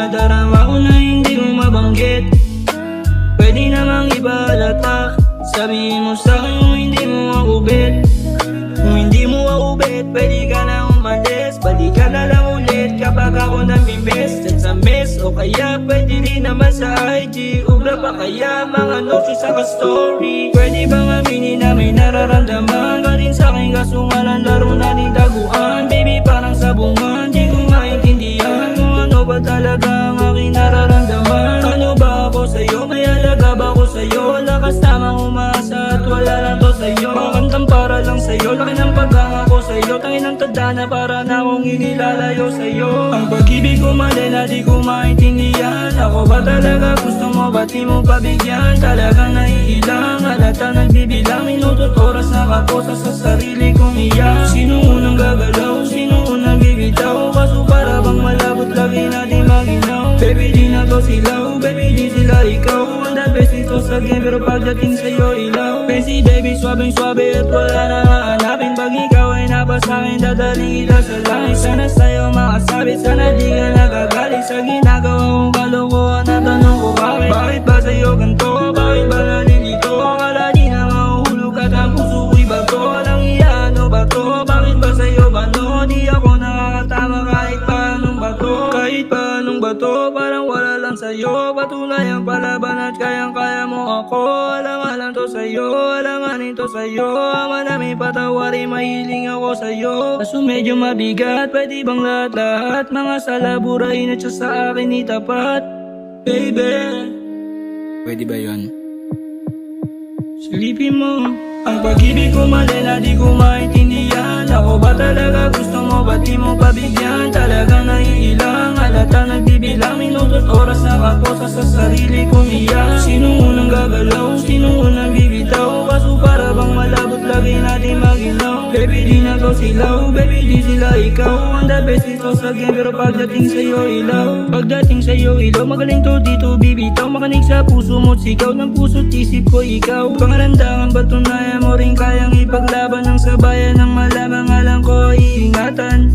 nadarama ko na hindi mo mabanggit. Pwede namang ibalata, sabihin mo sa'kin kung hindi mo maubit. Kung hindi mo maubit, pwede ka na umalis. Balik ka na lang ulit kapag ako namimiss. At sa miss, o kaya pwede rin naman sa IG. Ubra pa kaya mga notes sa ka-story. Pwede bang aminin na may nararamdaman ka rin sa'kin, kaso nga lang laro na ni daguan. Baby parang sabungan, di ko maintindihan kung ano ba talaga ang aking nararamdaman. Ano ba ako sa'yo, may alaga ba ako sa'yo? Lakas tamang umasa at wala lang to sa'yo. Makantang para lang sa'yo, laki ng pagkangako sa'yo. Tangin ng tadhana para na akong inilalayo sa'yo. Ang pag-ibig ko mali na di ko maintindihan. Ako ba talaga gusto mo, ba't di mo pabigyan? Talagang naiilang, halata nagbibilang minuto't oras nakaposa sa sarili kong iyak. Sino unang gagalaw, sino unang bibitaw? Kaso para bang malabot lagi natin maginaw. Baby di na to silaw, baby di sila ikaw. Ang the best ito sa game pero pagdating sa'yo ilaw. Busy baby, swabing swabe at wala na hahanapin. Pag ikaw ay napasakin, dadaling kita sa langit. Sana sa'yo makasabit, sana di ka nagagalit sa ginagawa kong kalokohan. Natanong ko bakit ba sa'yo ganito? Bakit ba nalilito? Akala di na mahuhulog at ang puso ko'y bato. Walang iya, ano ba to? Bakit ba sa'yo ba no? Di ako nakakatama kahit paanong bato. Kahit paanong bato, parang wala lang sa'yo. Patuloy ang palaban at kayang-kaya mo ako. Alam to sa'yo, alanganin to sa'yo. Ama namin patawari, mahiling ako sa'yo. Kaso medyo mabigat, pwede bang lahat-lahat? Mga salaburain at siya sa akin itapat. Baby, pwede ba yun? Silipin mo ang pag-ibig ko mali na di ko maintindihan. Ako ba talaga gusto mo, ba't di mo pabigyan? Talagang naiilang, halata nagbibilang minuto't oras nakaposa sa sarili kong iyak. Sino unang gagalaw, sino unang bibitaw? Kaso para bang malabot lagi natin maginaw. Baby di na to silaw, baby di sila ikaw. Ang the best ito sa game pero pagdating sa'yo ilaw. Pagdating sa'yo ilaw, magaling to dito bibitaw. Makanig sa puso mo't sigaw, ng puso't isip ko ikaw. Pangalandangan ba tunay mo rin kayang ipaglaban ng sabayan ng malamang alam ko iingatan.